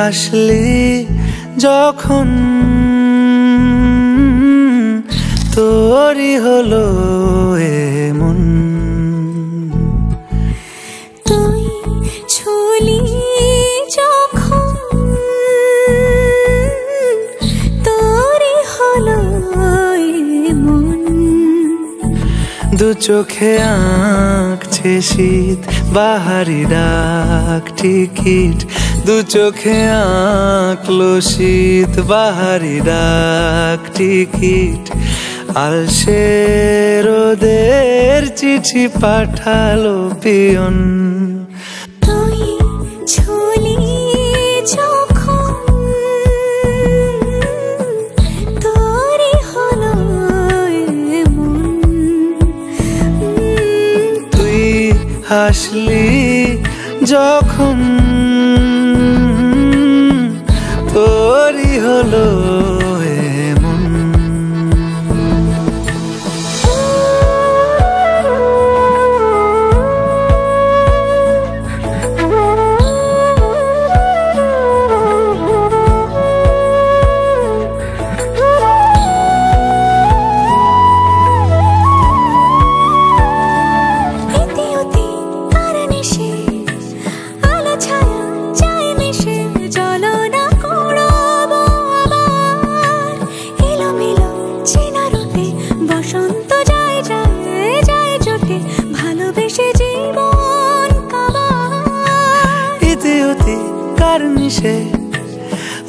হাসলি যখন তোরই হলো এমন তুই ছুলি যখন তোরই হলো এমন দু চোখে আঁকছে শীত বাহারি ডাক টিকিট দু চোখে আঁকলো শীত বাহারি ডাক টিকিট আলসে রোদের চিঠি পাঠালো পিয়ন তুই ছুলি যখন তোরই হলো এমন তুই হাসলি যখন তোরই হলো এমন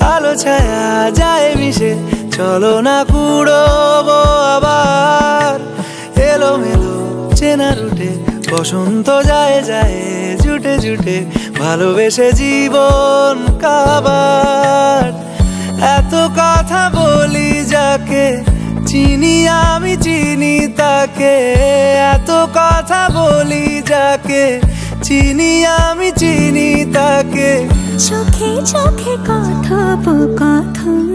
আলো ছায়া যায় মিশে চলো না কুড়োবো আবার এলোমেলো চেনা রুটে বসন্ত যায় যায় জুটে জুটে ভালোবেসে জীবন কাবার এত কথা বলি যাকে চিনি আমি চিনি তাকে এত কথা বলি যাকে চিনি আমি চিনি তাকে চোখে চোখে কথোপকথন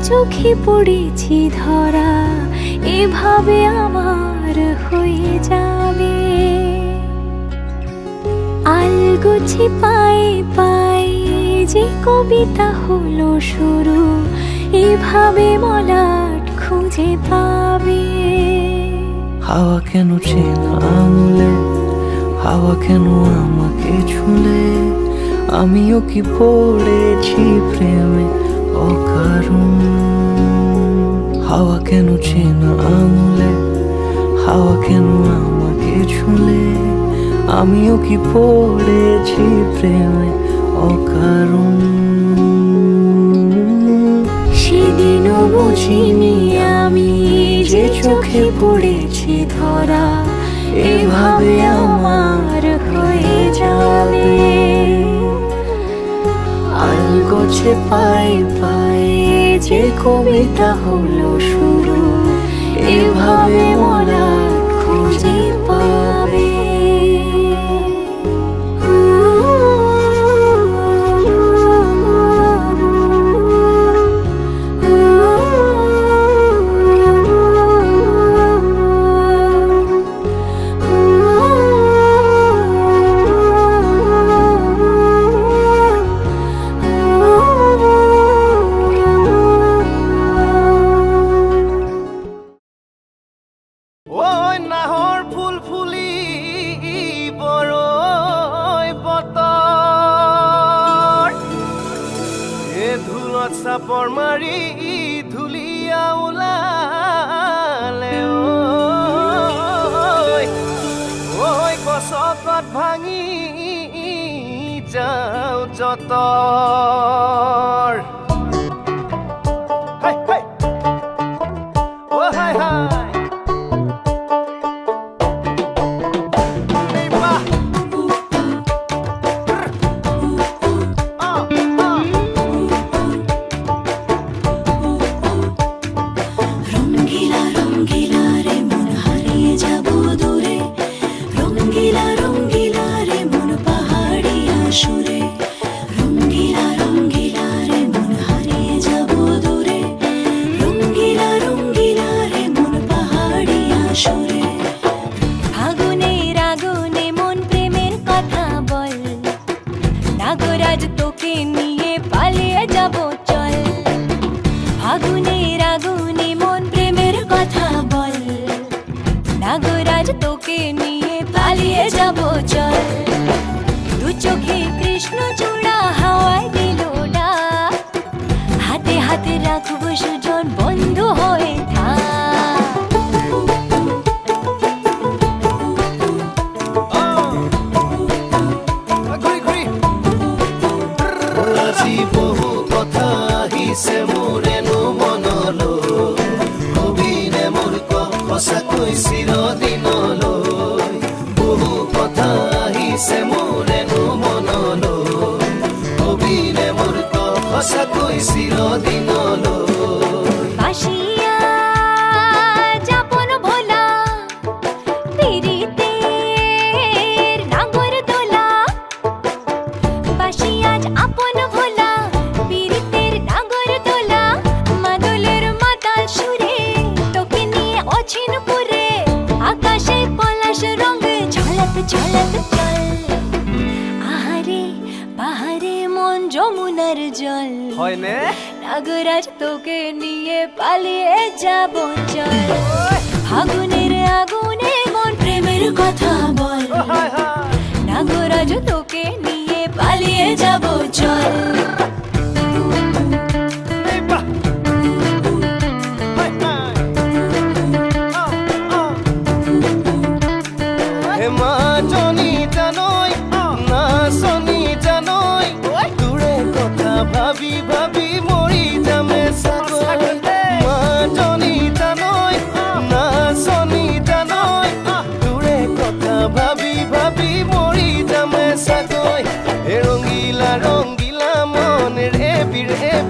চোখে পড়েছি ধরা এভাবে আমার হয়ে যাবে আলগোছে পায়ে পায়ে যে কবিতা হলো শুরু এভাবে মলাট খুঁজে পাবে হাওয়া কেন চেনা আঙুলে হাওয়া কেন আমাকে ছুলে আমিও কি পড়েছি প্রেমে অকারণ হাওয়া কেন চেনা আঙুলে হাওয়া কেন আমাকে ছুলে আমিও কি পড়েছি প্রেমে অকারণ সেদিনও বুঝিনি আমি যে চোখে পড়েছি ধরা এভাবে আমার হয়ে যাবে আলগোছে পায়ে পায়ে যে কবিতা হলো শুরু এভাবে মোরা খুঁজে পাবে চাপৰ মাৰি ধুলিয়া ওলালে ঐ গছপাত ভাঙি যাওঁ যতৰ নাগরাজ তোকে নিয়ে পালিয়ে যাব চল ফাগুনের আগুনে মন প্রেমের কথা বল নাগরাজ তোকে নিয়ে পালিয়ে যাব চল দু চোখে কৃষ্ণ চূড়া হাওয়ায় দিল ডাক হাতে হাতে রাখবো সুজন বন্ধু হয়ে থাক আজি বহু কথা আহিছে মোৰেনো মনলৈ কবিনে মোৰ সঁচাকৈ চিৰদিনলৈ বহু কথা আহিছে মোৰেনো মনলৈ কবিনে মোৰ সঁচাকৈ চিৰদিনলৈ বাসিয়া যাপন ভোলা পিরিতের নাগর দোলা বাসিয়া আপন ভোলা পিরিতের নাগর দোলা মাদলের মাতাল সুরে তোকে নিয়ে অছিন পুরে আকাশে পলাশ রঙ ঝলক ঝলক চল আহারে বাহারে মন যমুনার জল হয়নে নাগরাজ তোকে নিয়ে পালিয়ে যাব চল ফাগুনের আগুনে মন প্রেমের কথা বল নাগরাজ তোকে নিয়ে পালিয়ে যাব চল মা জনি জানই না শনি জানই দূরে কথা ভাবি ভাবি মরি যামে সাগর মা জনি জানই না শনি জানই দূরে কথা ভাবি ভাবি মরি যামে সাগর রঙ্গিলা রঙ্গিলা মন রে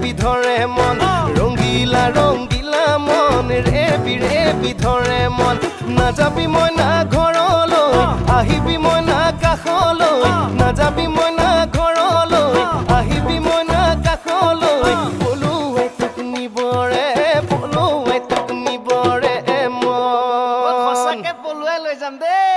বিধরে মন রঙ্গিলা রঙ্গিলা মন রে বিধৰে মন নাযাবি মই না ঘৰলৈ আহিবি মই না কাষলৈ নাযাবি মই না ঘৰলৈ আহিবি মই না কাষলৈ পলুৱে তোক নিবৰে মন সঁচাকে পলুৱে লৈ যাম দেই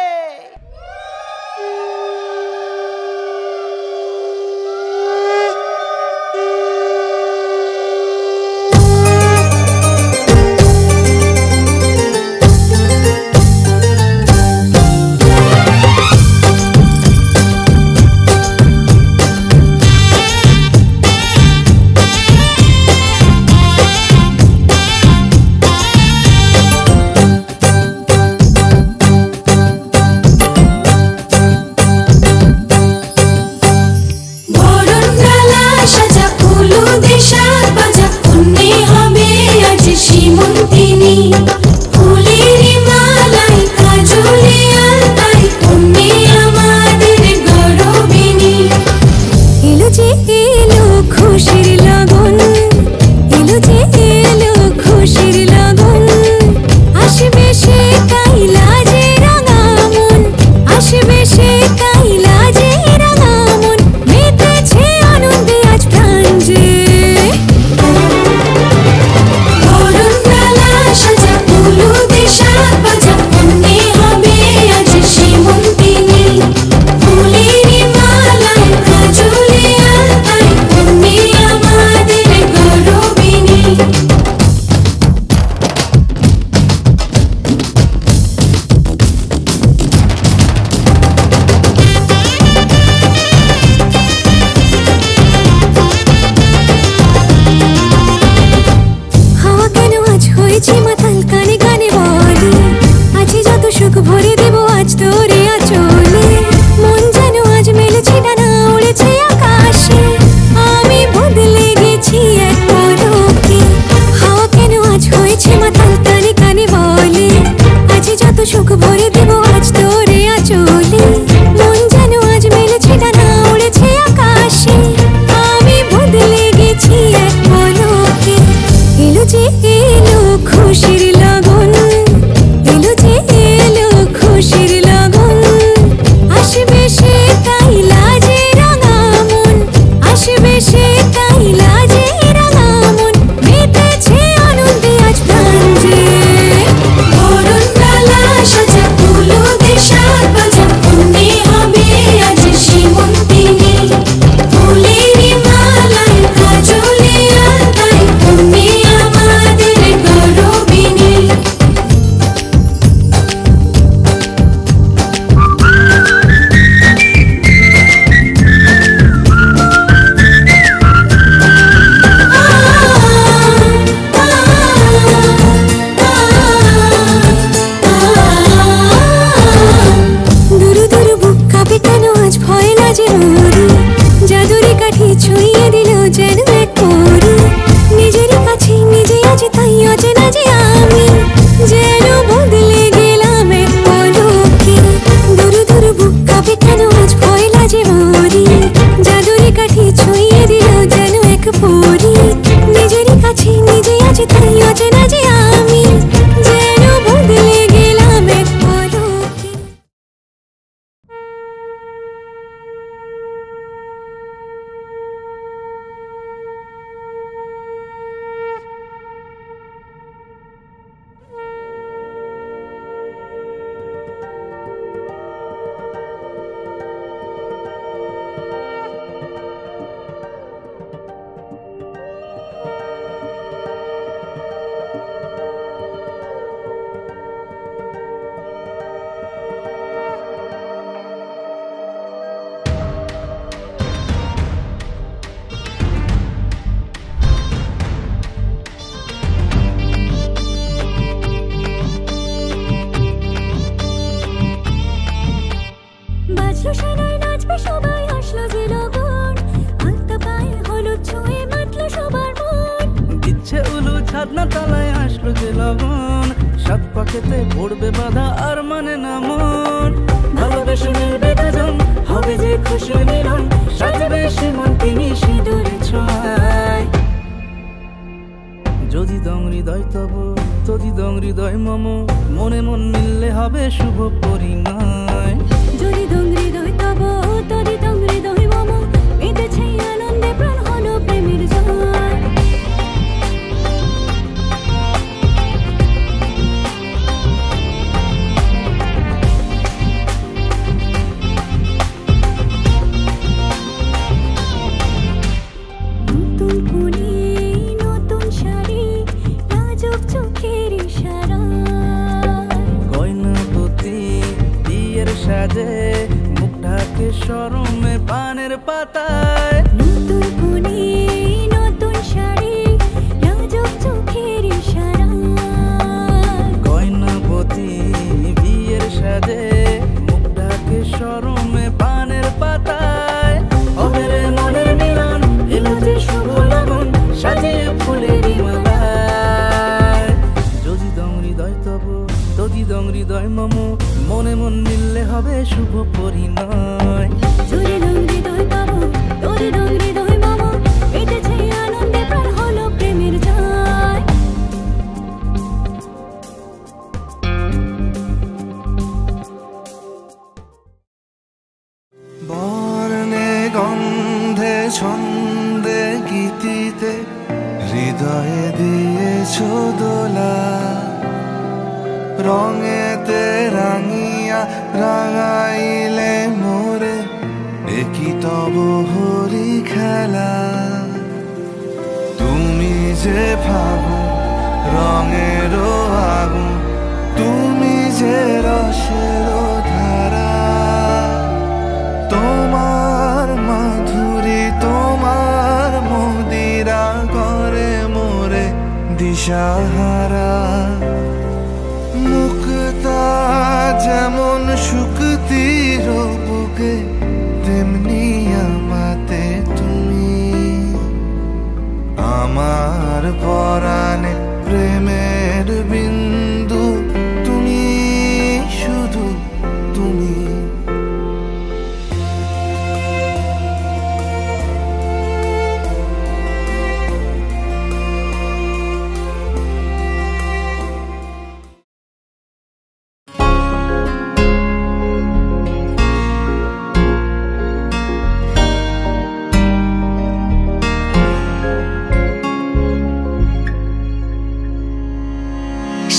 ছুঁয়ে দিল যেন এক পরী। নিজের কাছে নিজে আজ তাই অচেনা যে আমি, যেন বদলে গেলাম এক পলকে। দূর দূর বুক কাঁপে কেন আজ ভয় লাগে মরি, জাদুর কাঠি ছুঁয়ে দিল যেন এক পরী। নিজের কাছে নিজে আজ তাই অচেনা যে আমি, যেন বদলে গেলাম এক পলকে। বাজলো সানাই নাচবে সবাই, আসলো যে লগন, আলতা পায়ে হলুদ ছুঁয়ে মাতলো সবার মন। ইচ্ছে উলু ছাদনা তলায় আসলো যে লগন, সাত পাকেতে পড়বে বাধা আর মানে না মন। ভালোবেসে মিলবে দুজন, হবে যে খুশি মিলন, সাজবে সে মন তিনি সিঁদুরে ছোঁয়ায়। যদি দং হৃদয় তব তদি দং হৃদয় মম, মনে মন মিললে হবে শুভ পরিণয়। যদি দং হৃদয় তব তদি দং হৃদয় মম, মেতেছে আনন্দে প্রাণ হলো প্রেমের জয়। নতুন কোণে নতুন শাড়ি, লাজুক চোখের ইশারা, গয়না পতি বিয়ের সাজে, মুখ ঢাকে শরমে পানের পাতায়। নতুন কোণে নতুন শাড়ি, লাজুক চোখের ইশারা, গয়না পতি বিয়ের সাজে, মুখ ঢাকে শরমে পানের পাতায়। অবেরে মনের মিলন, এলো যে শুভ লগন, সাজিয়ে ফুলেরই মালায়। যদি দং হৃদয় তব তদি দং হৃদয় মম, মনে মন মিললে হবে শুভ পরিণয়। যদি দং হৃদয় তব তদি দং হৃদয় মম, মেতেছে আনন্দে প্রাণ হলো প্রেমের জয়। বর্ণে গন্ধে ছন্দে গীতিতে হৃদয়ে দিয়েছ দোলা, রঙেতে রাঙিয়া রাঙাইলে মোরে, একই তব হরি খেলা। তুমি যে ফাগুন রঙের আগুন, তুমি যে রসের ধারা, তোমার মাধুরী তোমার মদিরা করে মোরে দিশাহারা। মুক্তা যেমন শুকতির বুকে, তেমনি আমাতে তুমি। আমার পরাণে প্রেমের বিন্দু, তুমি শুধু তুমি।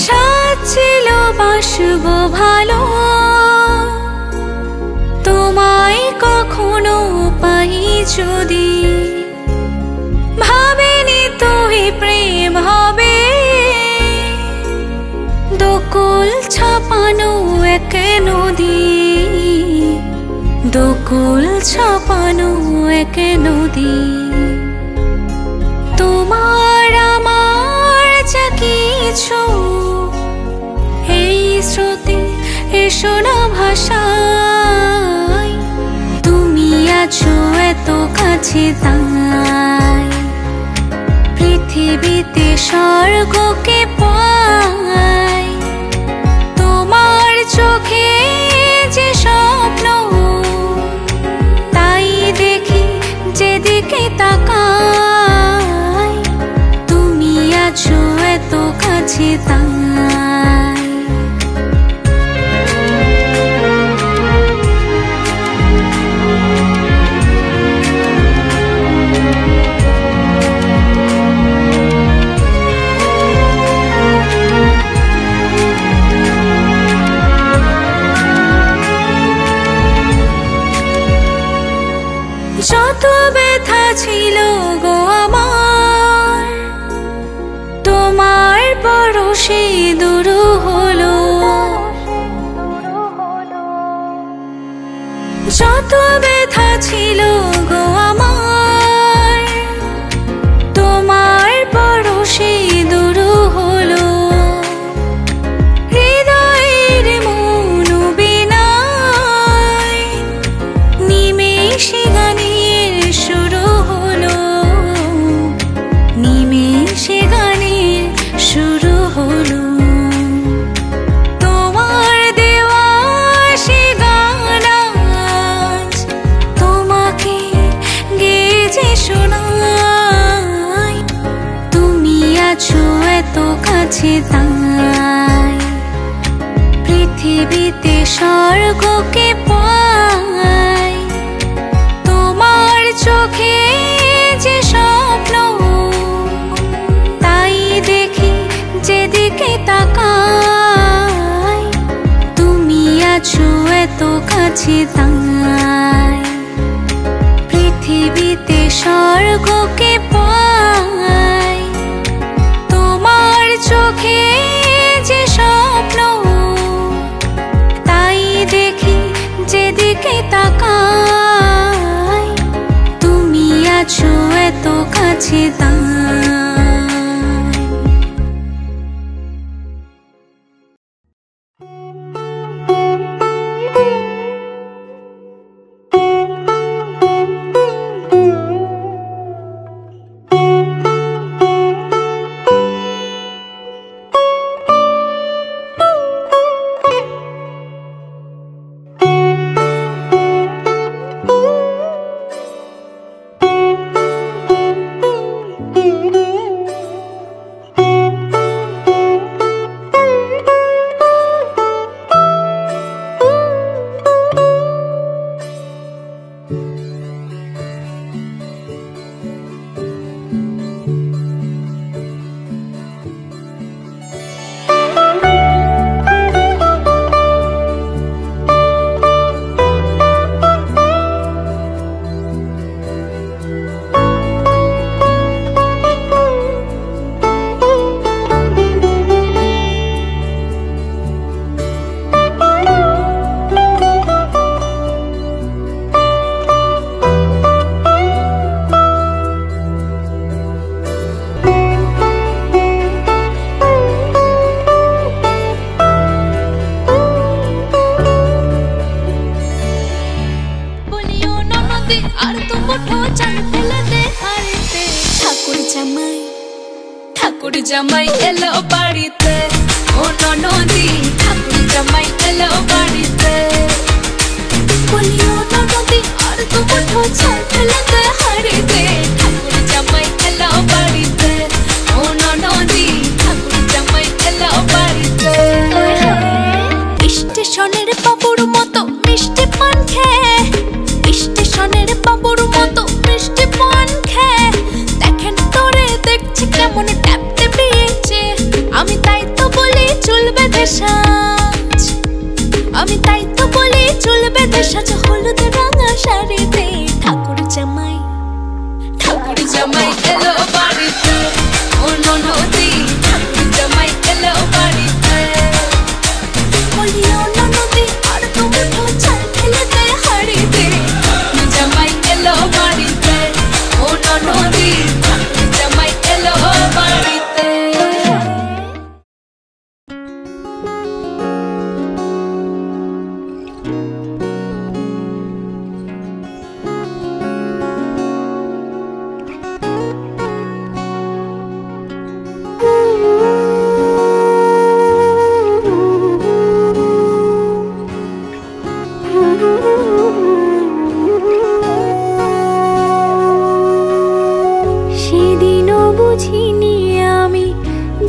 সাজছিল বাসবো ভালো, তোমায় কখনো পাই যদি, ভাবেনি তুই প্রেম হবে। দোকুল ছাপানো এক নদী, দোকুল ছাপানো এক নদী। তোমার আমার যা কিছু, এই স্রোতে এসো না ভাষায়। তুমি আছো এত কাছে কাছে তাই পৃথিবীতে স্বর্গকে পাই তোমার চোখে যে স্বপ্ন তাই দেখি যেদিকে তাকাই তুমি আছো এত কাছে তাই যত ব্যথা ছিল গো আমার তোমার পরশে দূর হলো যত ব্যথা ছিল গো আমার তোমার পরশে দূর হলো হৃদয়ের মন বিনায় নিমেষে শুরু হলো তোমার দেওয়া সে গান আজ তোমাকে গেয়ে শোনাই তুমি আছো এত কাছে তাই পৃথিবীতে স্বর্গকে পাই তোমার চোখে যে স্বপ্ন তাই দেখি যেদিকে তাকাই তুমি আছো এত কাছে তাই পৃথিবীতে স্বর্গকে পাই তোমার চোখে যে স্বপ্ন তাই দেখি যেদিকে তাকাই তুমি আছো এত কাছে তাই জামাই এলো বাড়িতে ও ননদি ঠাকুর জামাই এলো বাড়িতে বলিও ননদি আর তো মুঠো ছাল ফেলতে হাড়িতে ঠাকুর জামাই এলো বাড়িতে ও ননদি ঠাকুর জামাই এলো বাড়িতে স্টেশনের বাবুর মতো মিষ্টি পান খেয়ে স্টেশনের বাবুর মতো মিষ্টি পান খেয়ে দেখেন তোরে দেখছি কেমন আমি তাই তো বলি চুল বেঁধে সাজ আমি তাই তো বলি চুল বেঁধে সাজ হলুদ রাঙা শাড়িতে ঠাকুর জামাই এলো বাড়িতে ও ননদি ঠাকুর জামাই এলো বাড়িতে বলিও ননদি আর তো মুঠো ছাল ফেলতে হাড়িতে জামাই এলো বাড়িতে ও ননদি ঠাকুর জামাই এলো বাড়িতে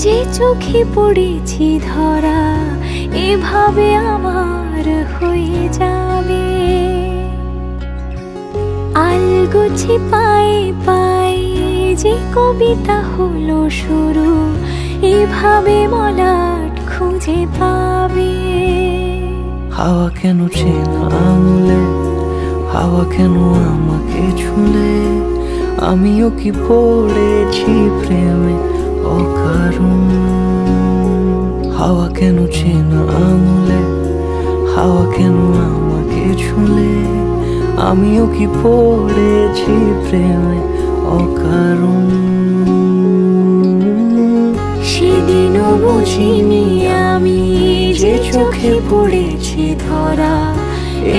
যে চোখে পড়েছি ধরা এভাবে আমার হয়ে যাবে। আলগোছে পায়ে পায়ে যে কবিতা হলো শুরু এভাবে মলাট খুঁজে পাবে। হাওয়া কেন চেনা আঙুলে, হাওয়া কেন আমাকে ছুলে, আমিও কি পড়েছি প্রেমে অকারণ। হাওয়া কেন চেনা আঙুলে, হাওয়া কেন আমাকে ছুলে, আমিও কি পড়েছি প্রেমে অকারণ। সেদিনও বুঝিনি আমি যে চোখে পড়েছি ধরা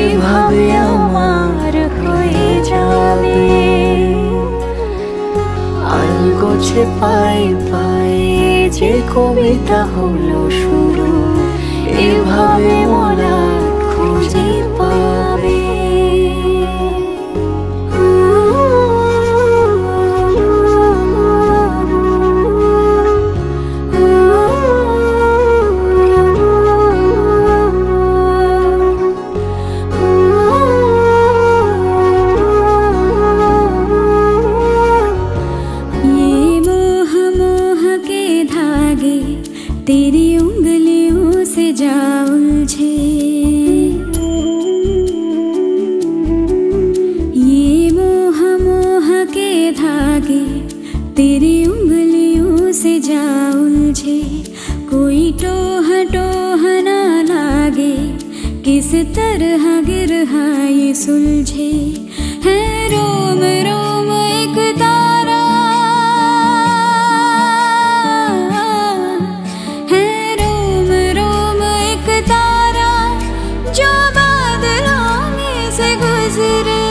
এভাবে আমার হয়ে যাবে। আলগোছে পায়ে পায়ে যে কবিতা হলো শুরু এভাবে মলাট খুঁজে পাবে। तेरी उंगलियों से जा उलझे, ये मोह मोह के धागे तेरी उंगलियों से जा उलझे। कोई टोह टोह ना लागे किस तरह गिरहा ये सुलझे। है रोम रोम एक तारा, जो बादलों में से गुजरे।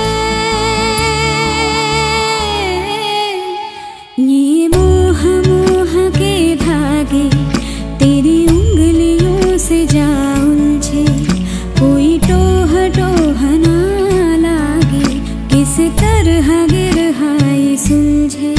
ये मोह मोह के धागे तेरी उंगलियों से जा उलझे। कोई टोह टोह ना लागे किस तरह गिरहा ये सुलझे।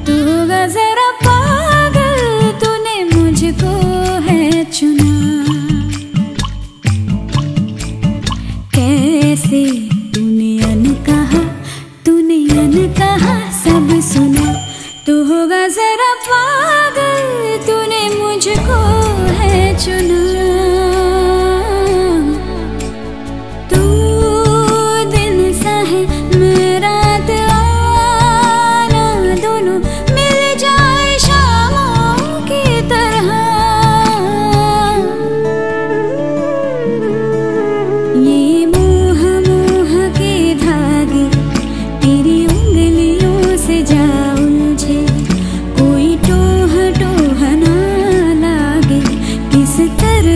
तू जरा पागल तूने मुझको है चुना, कैसे तूने अनकहा सब सुना। तू होगा जरा पागल तूने मुझको है चुना। तू दिन सा है मैं रात आना, दोनों मिल जाए शामों की तरह। ये मोह मोह के धागे तेरी उंगलियों से जा उलझे। कोई टोह टोह ना लागे किस तरह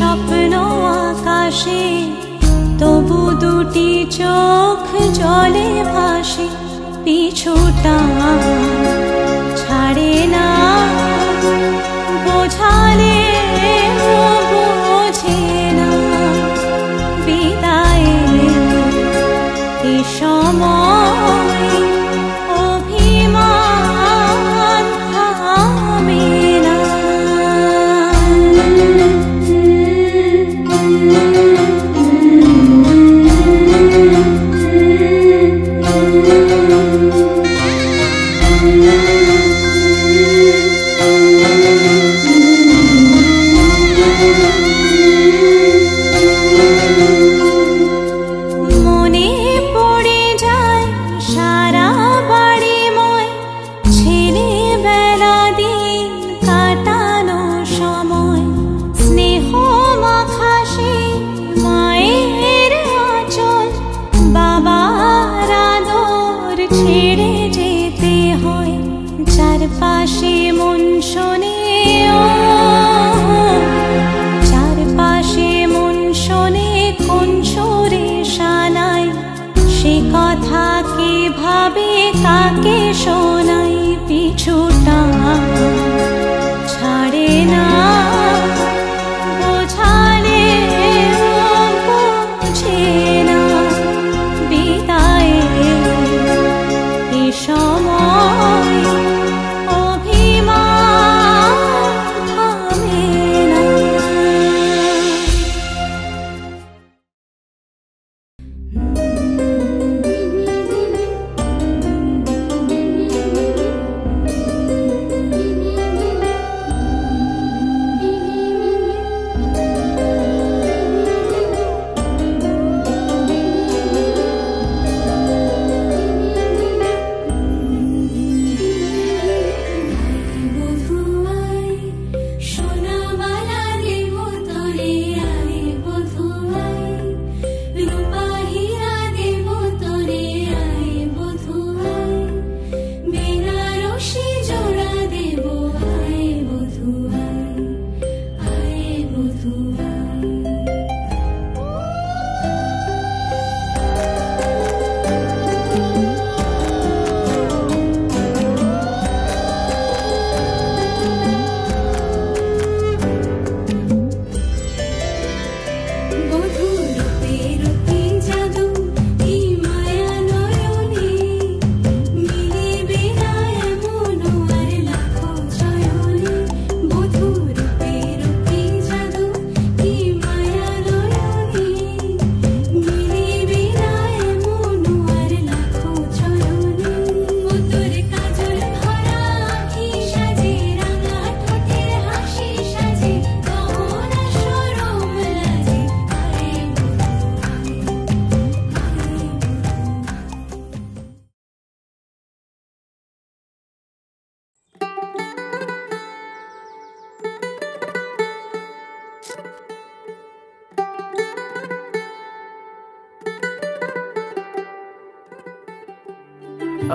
স্বপ্ন আকাশে, তবু দুটি চোখ জলে ভাসে। পিছুটা ছাড়ে না, বোঝালে বোঝে না। বিদায়ে এ সময় অভিমান থামে না। চারপাশে মন শোনে, চারপাশে মন শোনে কোন সুরে শানাই। সে কথা কে ভাবে কাকে শোনাই। পিছুটা ছাড়ে না, বোঝালে বোঝে না। বিদায়ে এ সময়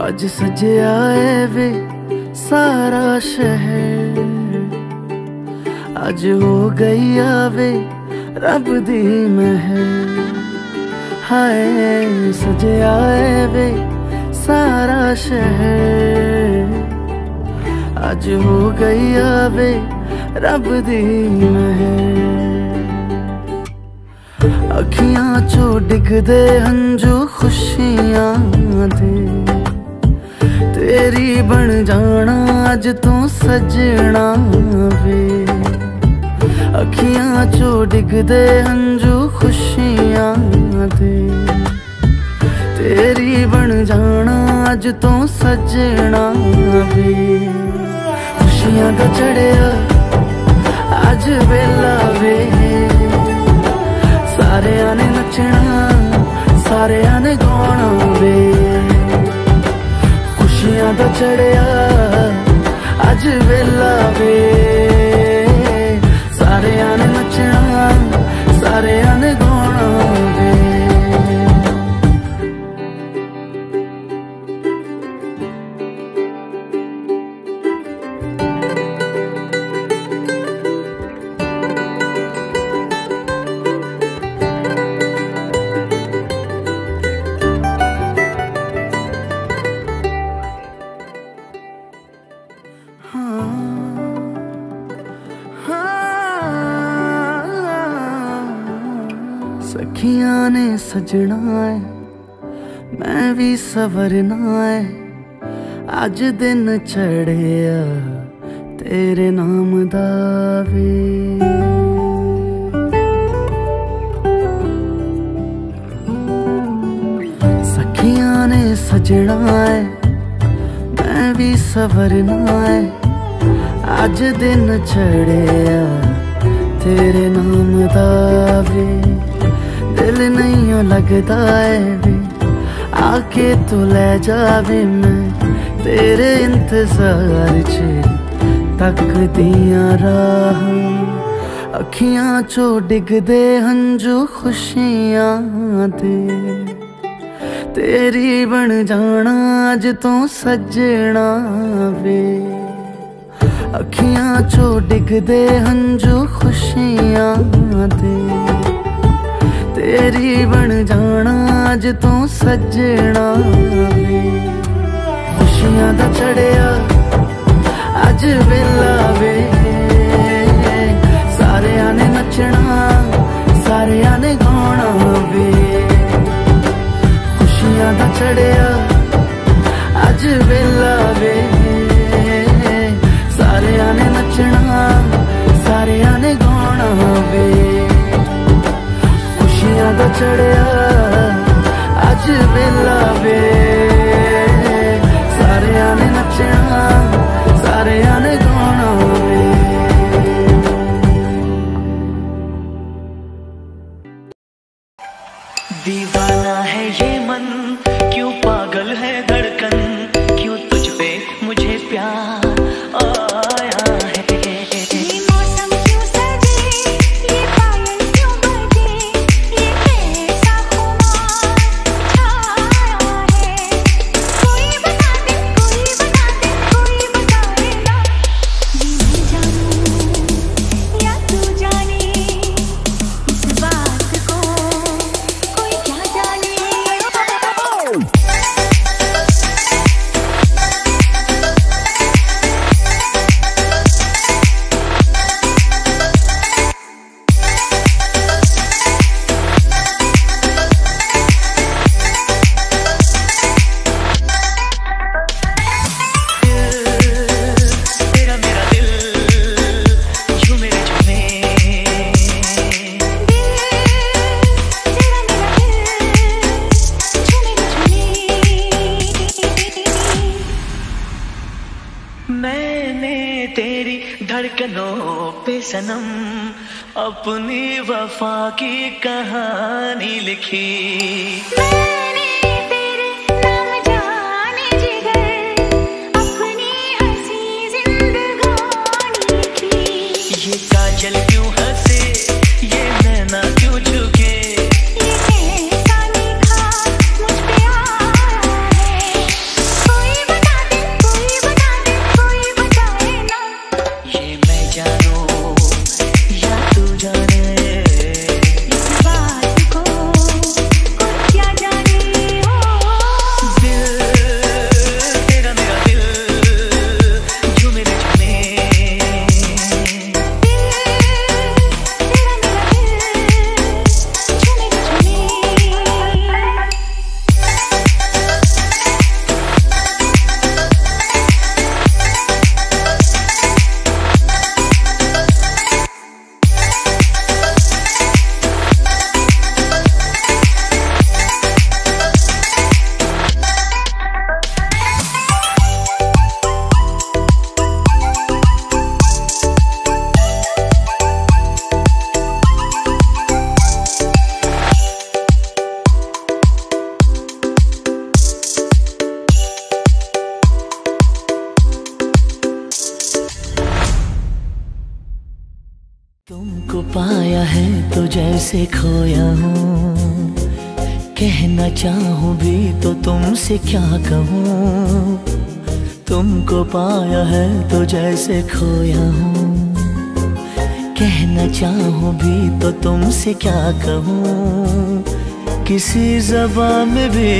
आज सजया है वे सारा शहर, आज हो गई आवे रब दी महर। हाय सजया है वे सारा शहर, आज हो गई आवे रब दी महर। अखियां चो डिगदे हंजू खुशियां दे, तेरी बन जाना अज तू सजना वे। अखियां चो डिगदे हंजू खुशियां दे, तेरी बन जाना अज तू सजना वे। खुशियां दा चढ़िया अज वेला वे, सारे ने नचना सारे ने गाना वे। खुशियां दा चढ़िया अज वेला वे, सारे ने नचना सारे ने गाना वे। सखियां ने सजना है मैं भी सवरना है अज दिन चढ़िया तेरे नाम दा वे सखियां ने सजना है मैं भी सवरना है अज दिन चढ़िया तेरे नाम दा वे दिल नहीं लगता है वे आके तू ले जावे मैं तेरे इंतजार च तक दिया राह अखियां चो डिगदे हंजू खुशियां दे तेरी बन जाना अज तो सजना वे अखियां चो डिगदे हंजू खुशियां दे तेरी बन जाना अज तो सजना वे खुशियां दा चढ़िया अज वेला वे सारियां ने नचना सारियां ने गाना वे खुशियां दा चढ़िया अज वेला वे सारियां ने नचना सारियां ने गाना वे खुशियां दा चढ़िया अज वेला वे सारियां ने नचना सारियां ने गाना वे दीवाना है ये मन क्यों पागल है धड़कन क्यों तुझ पे मुझे प्यार आया है ये मौसम क्यों सजे ये पायल क्यों बजे ये कैसा खुमार छाया है कोई बता दे कोई बताए ना ये मैं जानूं या तू जाने इस बात को कोई क्या जाने तेरा मेरा दिल झूमे रे झूमे तेरा मेरा दिल झूमे मैंने तेरी धड़कनों पे सनम अपनी वफा की कहानी लिखी मैंने तेरे नाम जाने जिगर अपनी हंसी जिंदगानी की ये काजल क्यों हंसे ये नैना क्यों झुके ये कैसा लिखा मुझ पे आया है कोई बता दे कोई बताए ना ये मैं जानूं या तू जाने इस बात को कोई क्या जाने दिल तेरा मेरा दिल झूमे रे झूमे तेरा मेरा दिल तुमको पाया है तो जैसे खोया हूँ, कहना चाहूँ भी तो तुमसे क्या कहूँ। तुमको पाया है तो जैसे खोया हूँ, कहना चाहूँ भी तो तुमसे क्या कहूँ। किसी ज़बान में भी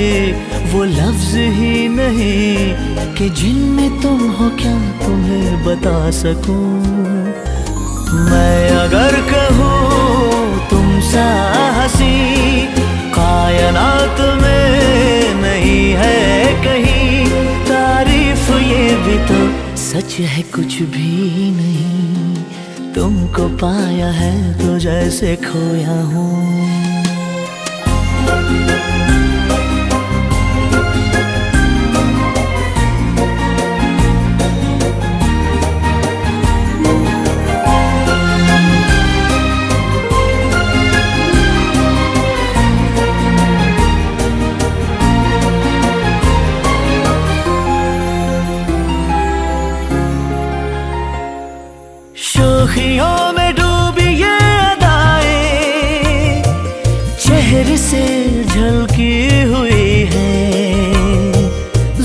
वो लफ्ज़ ही नहीं कि जिनमें तुम हो क्या तुम्हें बता सकूँ। मैं अगर कहूँ तुम सा हंसी सच है कुछ भी नहीं, तुमको पाया है तो जैसे खोया हूँ। शोखियों में डूबी ये अदाएं चेहरे से झलकी हुई है,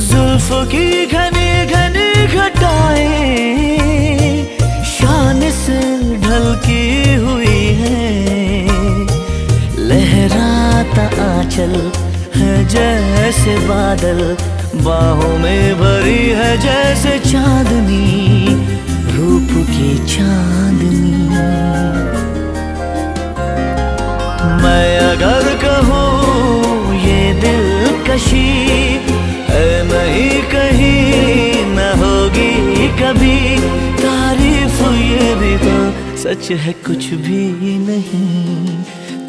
जुल्फों की घनी घनी घटाएं शान से ढलकी हुई है। लहराता आंचल है जैसे बादल, बाहों में भरी है जैसे चांदनी, रूप की चांदनी। मैं अगर कहूँ ये दिलकशी है नहीं कहीं न होगी कभी, तारीफ ये भी तो सच है कुछ भी नहीं,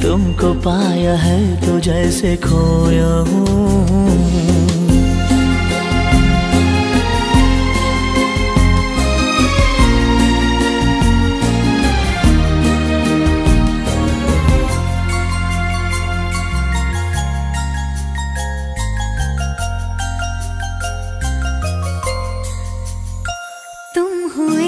तुमको पाया है तो जैसे खोया हूँ। तुम हुए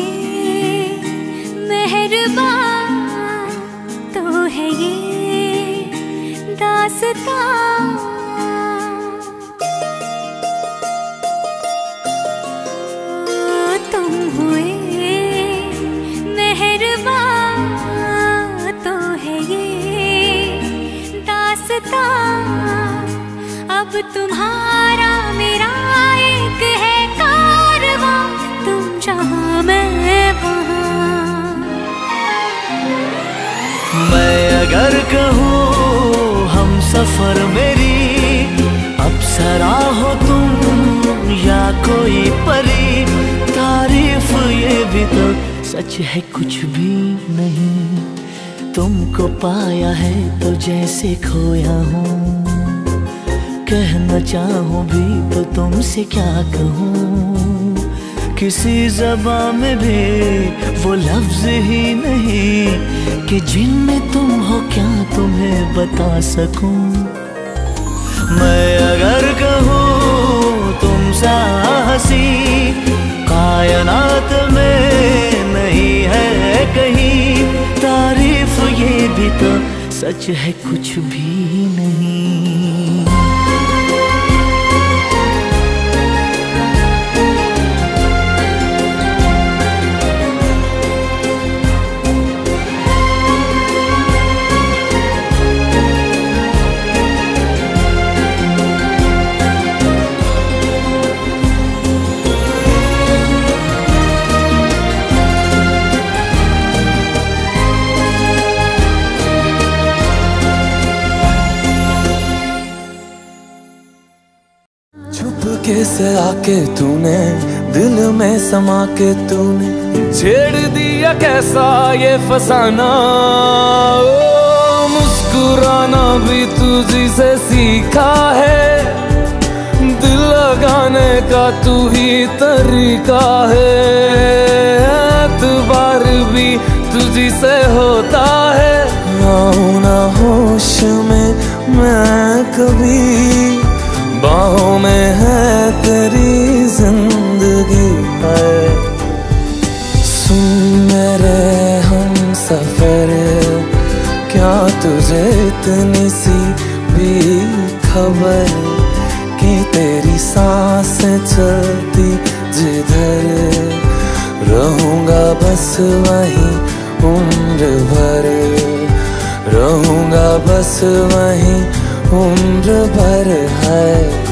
मेहरबान तो है ये दास्तां, अब तुम्हारा मेरा एक है कारवां, तुम जहां मैं वहां। मैं अगर कहूँ हम सफर मेरी अप्सरा हो तुम या कोई परी, तारीफ ये भी तो सच है कुछ भी नहीं, तुमको पाया है तो जैसे खोया हूँ। कहना चाहूँ भी तो तुमसे क्या कहूँ, किसी ज़बान में भी वो लफ्ज़ ही नहीं कि जिनमें तुम हो क्या तुम्हें बता सकूं। मैं अगर कहूँ तुम सा हंसी कायनात में नहीं है कहीं, तारीफ ये भी तो सच है कुछ भी नहीं। कैसे आके तूने दिल में समा के तूने छेड़ दिया कैसा ये फसाना, ओ मुस्कुराना भी तुझी से सीखा है, दिल लगाने का तू ही तरीका है, एतबार भी तुझी से होता है। आऊं ना होश में मैं कभी, बाहों में है तेरी जिंदगी है। सुन मेरे हम सफर, क्या तुझे इतनी सी भी खबर कि तेरी सांसें चलती जिधर, रहूंगा बस वहीं उम्र भर, रहूंगा बस वहीं उम्र भर है।